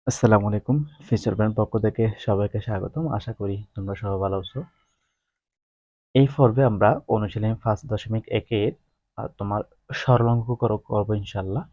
আসসালামু আলাইকুম। Feature brand পক্ষ থেকে সবাইকে স্বাগতম। আশা করি তোমরা সবাই ভালো আছো। এই পর্বে আমরা অনুশীলনী ৫.১ এর তোমার সরল অঙ্ক করবো ইনশাল্লাহ।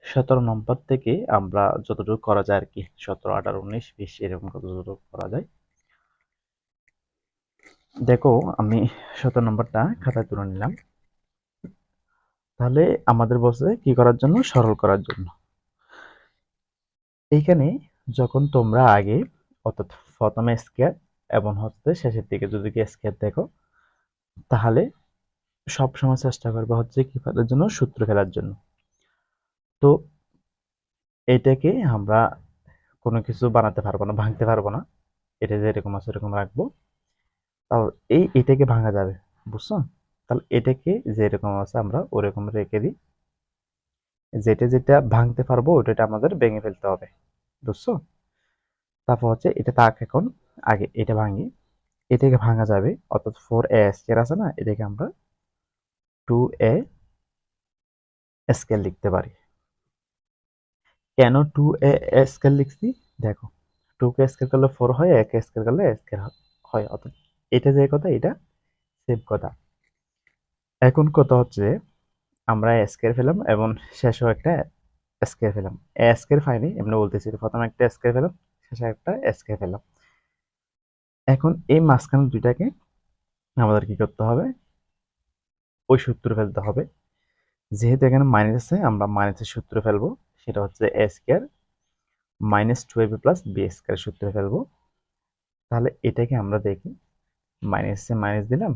১৭ নম্বর থেকে আমরা যতটুকু করা যায় আর কি, ১৭, ১৮, ১৯, ২০ এরকম যতটুকু করা যায়। দেখো, আমি ১৭ নম্বরটা খাতায় তুলে নিলাম। তাহলে আমাদের বলছে কি করার জন্য? সরল করার জন্য। এইখানে যখন তোমরা আগে অর্থাৎ প্রথমে স্কয়ার এবং হচ্ছে শেষের দিকে যদি কি স্কয়ার দেখো, তাহলে সবসময় চেষ্টা করবো হচ্ছে কি ফেলার জন্য? সূত্র ফেলার জন্য। তো এটাকে আমরা কোনো কিছু বানাতে পারবো না, ভাঙতে পারবো না। এটা যেরকম আছে এরকম রাখবো। তাও এটাকে ভাঙা যাবে, বুঝছো? তাহলে এটাকে যেরকম আছে আমরা ওরকম রেখে দিই। যেটা যেটা ভাঙতে পারবো ওটা আমাদের ভেঙে ফেলতে হবে, বুঝছো? তারপর হচ্ছে এটা তাক, এখন আগে এটা ভাঙি। এটাকে ভাঙা যাবে, অর্থাৎ 4a স্কয়ার আছে না, এটাকে আমরা 2a স্কয়ার লিখতে পারি। কেন 2a স্কয়ার লিখছি? দেখো, 2 কে স্কয়ার করলে 4 হয়, a কে স্কয়ার করলে a স্কয়ার হয়, অর্থাৎ এটা যে কথা এটা সেম কথা। এখন কথা হচ্ছে আমরা a স্কয়ার পেলাম এবং শেষেও একটা স্কয়ার পেলাম। a স্কয়ার পাইনি, এমনি বলতেছি, প্রথমে একটা স্কয়ার পেলাম, শেষে একটা স্কয়ার পেলাম। এখন এই মাঝখানে দুইটাকে আমাদের কি করতে হবে? ওই সূত্র ফেলতে হবে। যেহেতু এখানে মাইনাস আছে, আমরা মাইনাসের সূত্র ফেলবো। সেটা হচ্ছে a square minus 2ab plus b square সূত্র ফেলবো। তাহলে এটাকে আমরা দেখি, মাইনাসে মাইনাস দিলাম,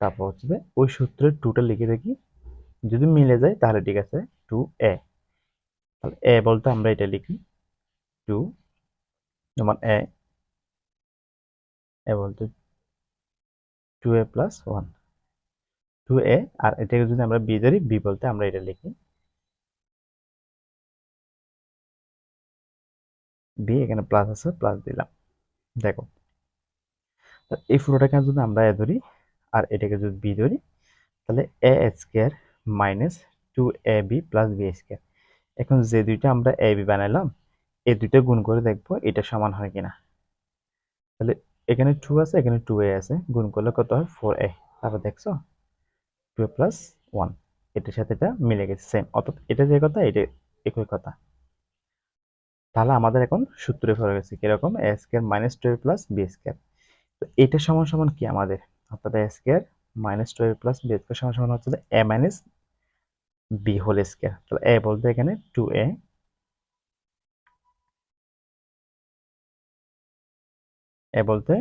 তারপর হচ্ছে যে ওই সূত্রের টুটা লিখে দেখি, যদি মিলে যায় তাহলে ঠিক আছে। 2a, তাহলে a বলতে আমরা এটা লিখি 2, যেমন a বলতে 2a প্লাস 1, 2a। আর এটাকে যদি আমরা b ধরি, b বলতে আমরা এটা লিখি b, এখানে প্লাস আছে প্লাস দিলাম। দেখো, এই পুরোটাকে যদি আমরা a ধরি আর এটাকে যদি b ধরি, তাহলে a square minus 2ab plus b square. এখন যে দুইটা আমরা ab বানাইলাম, এই দুইটা গুণ করে দেখবো এটা সমান হয় কিনা। তাহলে এখানে 2 আছে, এখানে 2a আছে, গুণ করলে কত হয়? 4a। তারপর দেখছো 2a প্লাস 1, এটার সাথে এটা মিলে গেছে, সেম। অর্থাৎ এটা যে কথা এটা একই কথা। তাহলে আমাদের এখন সূত্রে পড়ে গেছে কিরকম? a square minus 2a plus b square. তো এটা সমান সমান কি আমাদের? অর্থাৎ a square minus 2a plus b square সমান সমান হচ্ছে a minus b whole square. তাহলে a বলতে এখানে 2a, a বলতে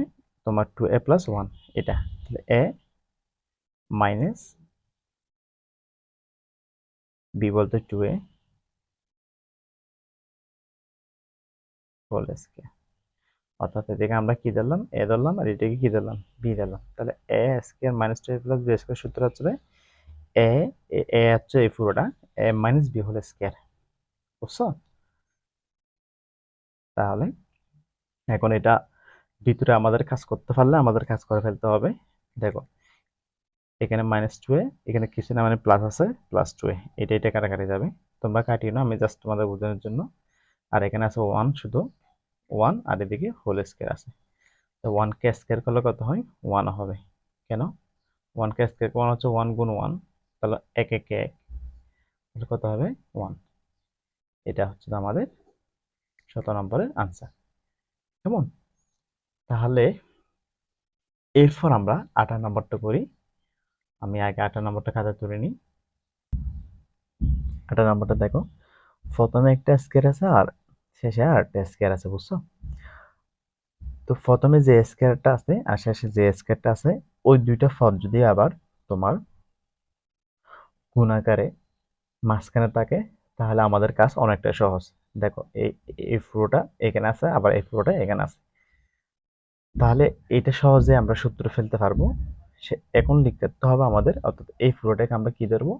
তোমার 2a প্লাস 1 এটা। তাহলে a মাইনাস b বলতে 2a হোল স্কয়ার। অর্থাৎ এদিকে আমরা কি ধরলাম? a ধরলাম, আর এটাকে কি ধরলাম? b ধরলাম। তাহলে a square minus 2a plus b square সূত্র হচ্ছে a, a হচ্ছে এই পুরোটা a minus b whole square, বুঝছো? তাহলে এখন এটা ভিতরে আমাদের কাজ করতে পারলে আমাদের কাজ করে ফেলতে হবে। দেখো, এখানে মাইনাস 2a, এখানে কিছু না মানে প্লাস আছে, প্লাস 2a, এটা কাটাকাটি যাবে। তোমরা কাটিও না, আমি জাস্ট তোমাদের বোঝানোর জন্য। আর এখানে আছে 1, শুধু 1, আর এদিকে হোল স্কয়ার আছে। তো 1 কে স্কয়ার করলে কত হয়? 1 হবে। কেন? 1 কে স্কয়ার করলে হচ্ছে 1 গুণ 1, তাহলে 1 1 1, তাহলে কত হবে? 1। এটা হচ্ছে আমাদের 17 নম্বরের আনসার। কেমন? তাহলে এরপর আমরা 18 নম্বরটা করি। আমি আগে 18 নম্বরটা খাতা তুলে নিই। 18 নম্বরটা দেখো, প্রথমে একটা স্কয়ার আছে আর শেষে আর একটা স্কয়ার আছে, বুঝছো? তো প্রথমে যে স্কয়ারটা আছে আর শেষে যে স্কয়ারটা আছে, ওই দুইটা পদ যদি আবার তোমার গুণ আকারে মাঝখানে থাকে, তাহলে আমাদের কাজ অনেকটা সহজ। দেখো, এই এই পুরোটা এখানে আছে, আবার এই পুরোটা এখানে আছে। তাহলে এটা সহজে আমরা সূত্র ফেলতে পারবো। এখন লিখতে হবে আমাদের, অর্থাৎ এই পুরোটাকে আমরা কি ধরবো?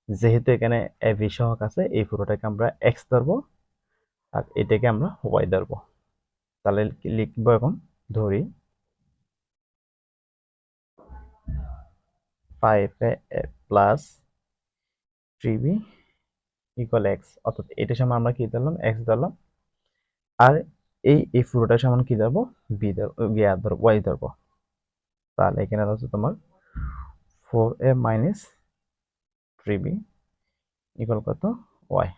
যেহেতু এখানে এ বি সহগ আছে, এই পুরোটাকে আমরা এক্স ধরবো, আর এটাকে আমরা ওয়াই ধরবো। তাহলে লিখবো, এখন ধরি 5a plus 3b equal x, অর্থাৎ এটা সমান আমরা কি ধরলাম, এক্স ধরলাম। আর এই পুরোটা সমান কি ধরবো, বি ধরবো, ওয়াই ধরবো। তাহলে এখানে হচ্ছে তোমার 4a মাইনাস 3b ইকুয়াল কত, ওয়াই।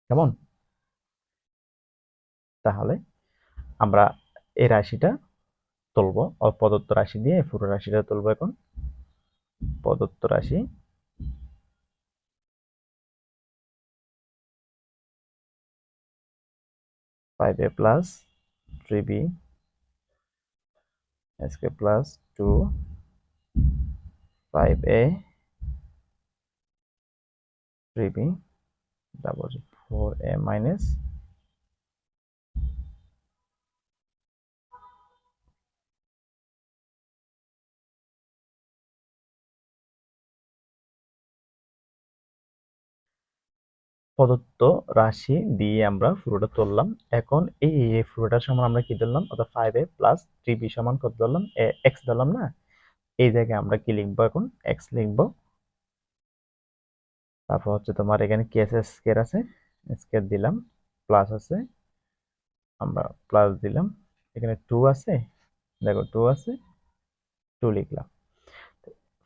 কেমন? তাহলে আমরা এই রাশিটা তুলবো, প্রদত্ত রাশি দিয়ে পুরো রাশিটা তুলবো। এখন প্রদত্ত রাশি 5a plus 3b square plus 2 5a 3b তারপর 4a মাইনাস প্রদত্ত রাশি দিয়ে আমরা পুরোটা তুললাম। এখন এই পুরোটার সমান আমরা কি ধরলাম, অর্থাৎ 5a প্লাস 3b সমান কত ধরলাম, এক্স ধরলাম না। এই জায়গায় আমরা কি লিখবো, এখন এক্স লিখবো। তারপর হচ্ছে তোমার এখানে কি আছে, স্কয়ার আছে, স্কয়ার দিলাম, প্লাস আছে, আমরা প্লাস দিলাম। এখানে 2 আছে, দেখো 2 আছে, 2 লিখলাম।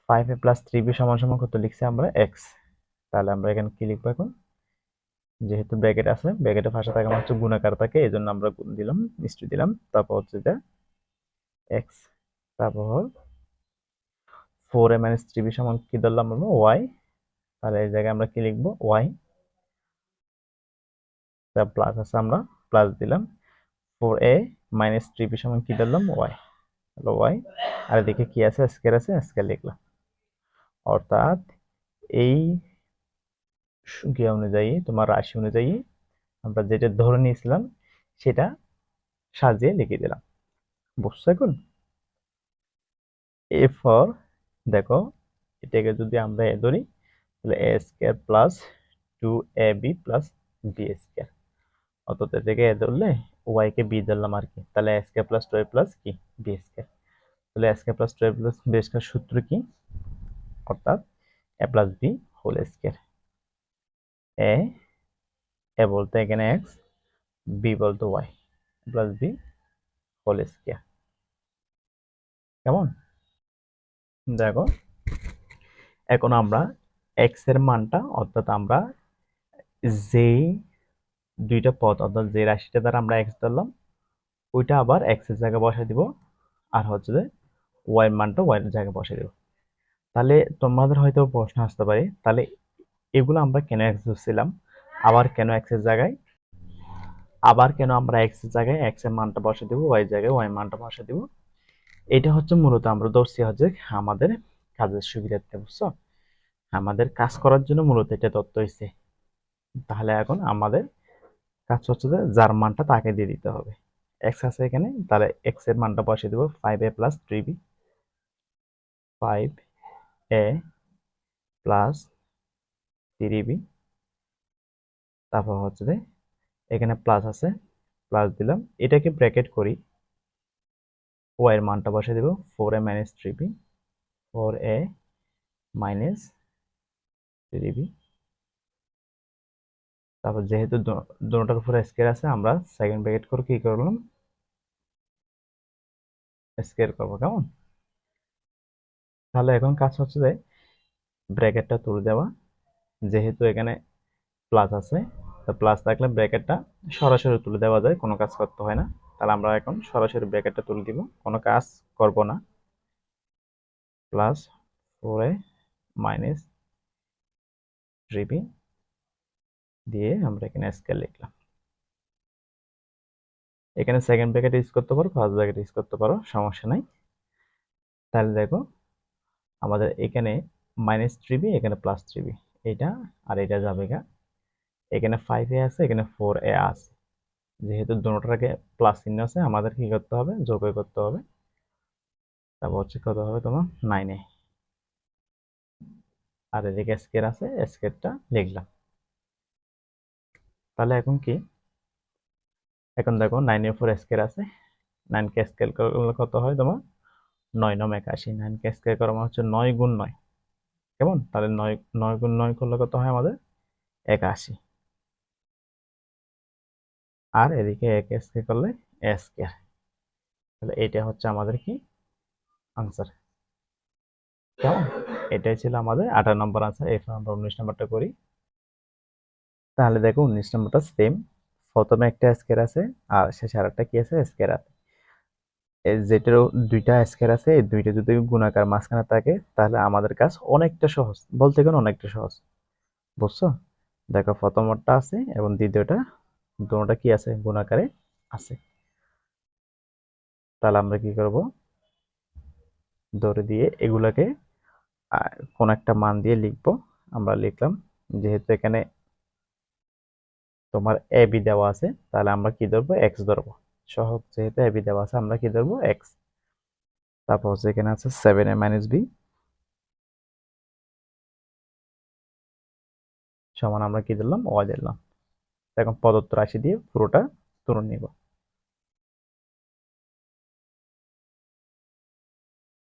5a প্লাস 3b সমান সমান কত লিখছি আমরা, এক্স। তাহলে আমরা এখানে কি লিখবো, এখন যেহেতু ব্র্যাকেট আছে, ব্র্যাকেটের ভাষা থাকে আমার হচ্ছে গুণাকার থাকে, এই জন্য আমরা গুণ দিলাম, নিশ্চয় দিলাম। তারপর হচ্ছে যে এক্স, তারপর 4a মাইনাস 3b সমান কি ধরলাম আমরা, ওয়াই। তাহলে এই জায়গায় আমরা কি লিখবো, ওয়াই। তার প্লাস আছে, আমরা প্লাস দিলাম। 4a মাইনাস 3b সমান কি ধরলাম, ওয়াই। তাহলে ওয়াই। আর এদিকে কি আছে, স্কয়ার আছে, স্কয়ার লিখলাম। অর্থাৎ এই সংখ্যা অনুযায়ী, তোমার রাশি অনুযায়ী আমরা যেটা ধরে নিয়েছিলাম সেটা সাজিয়ে লিখে দিলাম। বুঝছো? এখন এরপর দেখো, এটাকে যদি আমরা এ ধরি, তাহলে a square plus 2ab plus b square, অর্থাৎ এটাকে এ ধরলে ওয়াই কে বি ধরলাম আর কি। তাহলে a square plus 2a plus কি বি স্কয়ার। তাহলে a square plus 2a plus b square সূত্র কি, অর্থাৎ a plus b whole square. A a বলতে এখানে এক্স, বি বলতে y, plus b whole square. কেমন? দেখো, এখন আমরা এক্স এর মানটা, অর্থাৎ আমরা যেই দুইটা পদ, অর্থাৎ যে রাশিটা দ্বারা আমরা এক্স ধরলাম ওইটা আবার এক্স এর জায়গায় বসাই দিব, আর হচ্ছে যে ওয়াই এর মানটা ওয়াই এর জায়গায় বসাই দিব। তাহলে তোমাদের হয়তো প্রশ্ন আসতে পারে, তাহলে এগুলো আমরা কেন এক্স ধরছিলাম, আবার কেন এক্স এর জায়গায়, আবার কেন আমরা এক্স এর জায়গায় এক্স এর মানটা বসাই দিব, ওয়াই এর জায়গায় ওয়াই এর মানটা বসাই দিব। এটা হচ্ছে মূলত আমরা ধরছি হচ্ছে আমাদের কাজের সুবিধার্থে, বুঝছো? আমাদের কাজ করার জন্য মূলত এটা তথ্য হয়েছে। তাহলে এখন আমাদের কাজ হচ্ছে যে যার মানটা তাকে দিয়ে দিতে হবে। এক্স আছে এখানে, তাহলে এক্স এর মানটা বসিয়ে দেবো 5a plus 3b, 5a plus 3b। তারপর হচ্ছে যে এখানে প্লাস আছে, প্লাস দিলাম, এটাকে ব্র্যাকেট করি, ওয়াই এর মানটা বসিয়ে দেবো 4a minus 3b, 4a minus 3b। তারপর যেহেতু দুটোটার উপরে স্কয়ার আছে, আমরা সেকেন্ড ব্র্যাকেট করে কি করলাম, স্কয়ার করবো। কেমন? তাহলে এখন কাজ হচ্ছে যে ব্র্যাকেটটা তুলে দেওয়া, যেহেতু এখানে প্লাস আছে, তো প্লাস থাকলে ব্র্যাকেটটা সরাসরি তুলে দেওয়া যায়, কোনো কাজ করতে হয় না। তাহলে আমরা এখন সরাসরি ব্র্যাকেটটা তুলে দিব, কোনো কাজ করব না। প্লাস 4a মাইনাস 3b দিয়ে আমরা এখানে স্কয়ার লিখলাম। এখানে সেকেন্ড ব্র্যাকেট ইউজ করতে পারো, ফার্স্ট ব্র্যাকেট ইউজ করতে পারো, সমস্যা নাই। তাহলে দেখো আমাদের এখানে মাইনাস 3b, এখানে প্লাস 3b, এটা আর এটা যাবে গা। এখানে 5a আছে, এখানে 4a আছে, যেহেতু দুটোটার আগে প্লাস চিহ্ন আছে, আমাদের কি করতে হবে, যোগ করতে হবে। তারপর হচ্ছে কত হবে তোমার 9a, আর এদিকে স্কয়ার আছে, স্কয়ারটা লিখলাম। তাহলে এখন কি, এখন দেখো 9 এর উপর স্কয়ার আছে, 9 কে স্কয়ার করলে কত হয় তোমার, 9 9 81, 9 কে স্কয়ার করা মানে হচ্ছে 9 গুণ 9। কেমন? তাহলে 9 9 গুণ 9 করলে কত হয় আমাদের 81। আর এদিকে এক স্কয়ার করলে এ স্কয়ার। তাহলে এটা হচ্ছে আমাদের কি আনসার। কেমন? এটাই ছিল আমাদের 18 নম্বর আনসার। এরপর আমরা 19 নম্বরটা করি। তাহলে দেখো 19 নম্বরটা সেম। প্রথমে একটা স্কয়ার আছে আর শেষে আরেকটা কি আছে স্কয়ার আছে। যেটারও দুইটা স্কয়ার আছে, এই দুইটা যদি গুণাকার মাঝখানে থাকে তাহলে আমাদের কাজ অনেকটা সহজ, বলতে গেলে অনেকটা সহজ। বুঝছো? দেখো প্রথমটা আছে এবং দ্বিতীয়টা দুটোটা কি আছে গুণাকারে আছে। তাহলে আমরা কি করব, ধরে দিয়ে এগুলাকে কোন একটা মান দিয়ে লিখবো। আমরা লিখলাম, যেহেতু এখানে তোমার এ বি দেওয়া আছে তাহলে আমরা কি ধরবো এক্স ধরবো। সহজ, যেহেতু এ বি দেওয়া আছে আমরা কি ধরবো এক্স। তারপর হচ্ছে এখানে আছে 7a মাইনাস বি সমান আমরা কি দিলাম ওয়াই দিলাম। এখন প্রদত্ত রাশি দিয়ে পুরোটা তুলন নিব।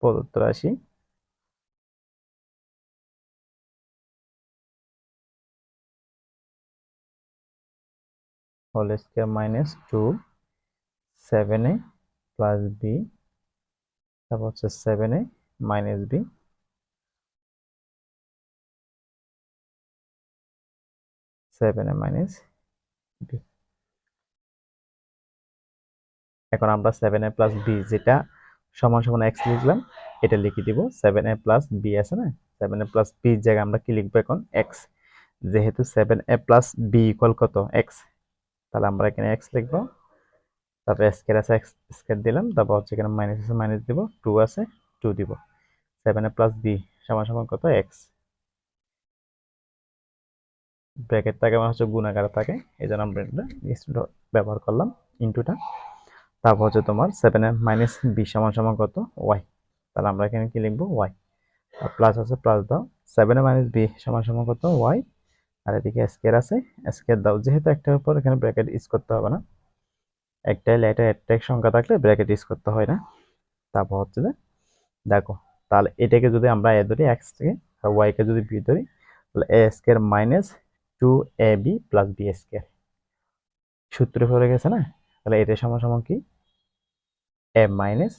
প্রদত্ত রাশি whole square minus 2 7a plus b, তারপর হচ্ছে 7a minus B 7a minus B. এখন আমরা 7a প্লাস বি যেটা সমান সমান এক্স লিখলাম এটা লিখে দিব। 7a প্লাস বি আছে না, 7a প্লাস বি জায়গায় আমরা কি লিখবো এখন এক্স। যেহেতু 7a প্লাস বি ইকুয়াল কত এক্স, তাহলে আমরা এখানে এক্স লিখবো। তারপর স্কয়ার আছে এক্স স্কয়ার দিলাম, তারপর হচ্ছে এখানে মাইনাস আছে মাইনাস দিব, 2 আছে 2 দিব। 7a প্লাস বি সমান সমান কত এক্স। ব্র্যাকেট থাকে মানে হচ্ছে গুণাকার থাকে, এই জন্য আমরা এটা ব্যবহার করলাম ইনটুটা। তারপর হচ্ছে তোমার 7a মাইনাস বি সমান সমান কত ওয়াই। তাহলে আমরা এখানে কি লিখবো ওয়াই। আর প্লাস আছে প্লাস দাও, 7a মাইনাস বি সমান সমান কত ওয়াই। আর এদিকে স্কয়ার আছে স্কয়ার দাও। যেহেতু একটার উপর এখানে ব্র্যাকেট ইউজ করতে হবে না, একটা লেটার একটা সংখ্যা থাকলে ব্র্যাকেট ইউজ করতে হয় না। তারপর হচ্ছে যে দেখো, তাহলে এটাকে যদি আমরা এ ধরি এক্স থেকে আর ওয়াই কে যদি বি ধরি, তাহলে a square minus 2ab plus b square সূত্রে পড়ে গেছে না। তাহলে এটা সমান সমান কি a minus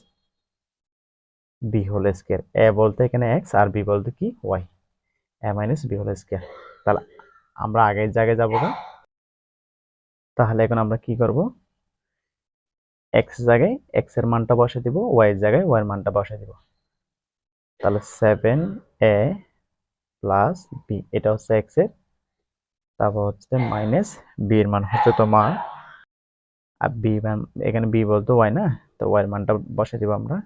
b whole square. A বলতে এখানে এক্স আর বি বলতে কি y, a minus b whole square. তাহলে আমরা আগের জায়গায় যাবো না। তাহলে এখন আমরা কি করব, এক্স জায়গায় এক্স এর মানটা বসে দিব, ওয়াই এর জায়গায় ওয়াই এর মানটা বসে দিব। তাহলে 7a প্লাস বি এটা হচ্ছে এক্স এর, তারপর হচ্ছে মাইনাস বি এর মান হচ্ছে তোমার, আর বি মান এখানে বি বলতো ওয়াই না, তো ওয়াই এর মানটা বসে দিব আমরা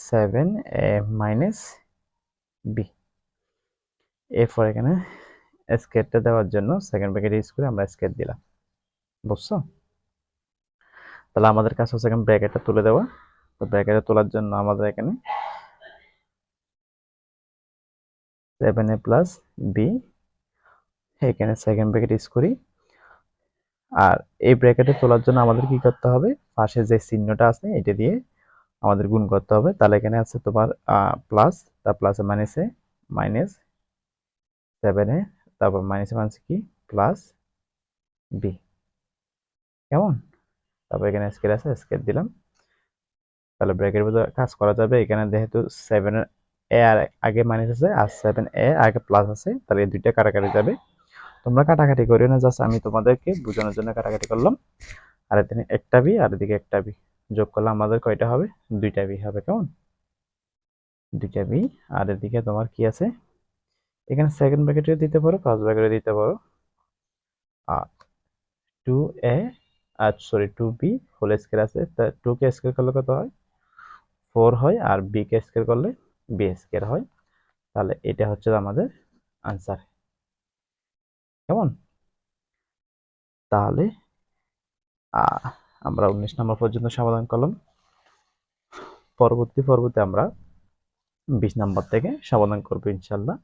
7a মাইনাস বি। এরপর এখানে স্কেয়ারটা দেওয়ার জন্য সেকেন্ড ব্র্যাকেট ইউজ করে আমরা স্কেয়ার দিলাম। বুঝছো? তাহলে আমাদের কাছে হচ্ছে এখানে ব্র্যাকেটটা তুলে দেওয়া। তো ব্র্যাকেটটা তোলার জন্য আমাদের এখানে 7a প্লাস বি এখানে সেকেন্ড ব্র্যাকেট ইউজ করি। আর এই ব্র্যাকেটে তোলার জন্য আমাদের কি করতে হবে, পাশে যে চিহ্নটা আছে এটা দিয়ে আমাদের গুণ করতে হবে। তাহলে এখানে আছে তোমার প্লাস, তার প্লাসে মাইনাসে মাইনাস 7a, তারপর মাইনাসে মাইনাসে কি প্লাস বি। কেমন? তারপর এখানে স্কেয়ার আছে স্কেয়ার দিলাম। তাহলে ব্র্যাকেটের ভিতরে কাজ করা যাবে। এখানে যেহেতু 7a আর আগে মাইনাস আছে আর 7a আগে প্লাস আছে, তাহলে এই দুইটা কাটাকাটি যাবে। তোমরা কাটাকাটি করিও না, জাস্ট আমি তোমাদেরকে বোঝানোর জন্য কাটাকাটি করলাম। আর এখানে একটা বি আর এদিকে একটা বি যোগ করলে আমাদের কয়টা হবে, দুইটা বি হবে। কেমন? দুইটা বি। আর এদিকে তোমার কি আছে, এখানে সেকেন্ড ব্র্যাকেটে দিতে পারো ফার্স্ট ব্র্যাকেটে দিতে পারো। আর 2a আর সরি 2b হোল স্কয়ার আছে, তা 2 কে স্কয়ার করলে কত হয় 4 হয়, আর b কে স্কয়ার করলে b স্কয়ার হয়। তাহলে এটা হচ্ছে আমাদের আনসার। কেমন? তাহলে আমরা 19 নম্বর পর্যন্ত সমাধান করলাম। পরবর্তীতে আমরা 20 নম্বর থেকে সমাধান করবো ইনশাল্লাহ।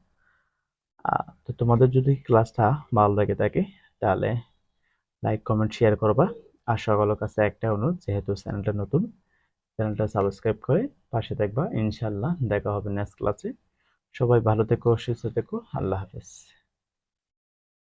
তো তোমাদের যদি ক্লাসটা ভালো লেগে থাকে তাহলে লাইক কমেন্ট শেয়ার করবা। আর সকলের কাছে একটা অনুরোধ, যেহেতু চ্যানেলটা নতুন, চ্যানেলটা সাবস্ক্রাইব করে পাশে থাকবা। ইনশাল্লাহ দেখা হবে নেক্সট ক্লাসে। সবাই ভালো থেকো, সুস্থ থেকো, আল্লাহ হাফেজ।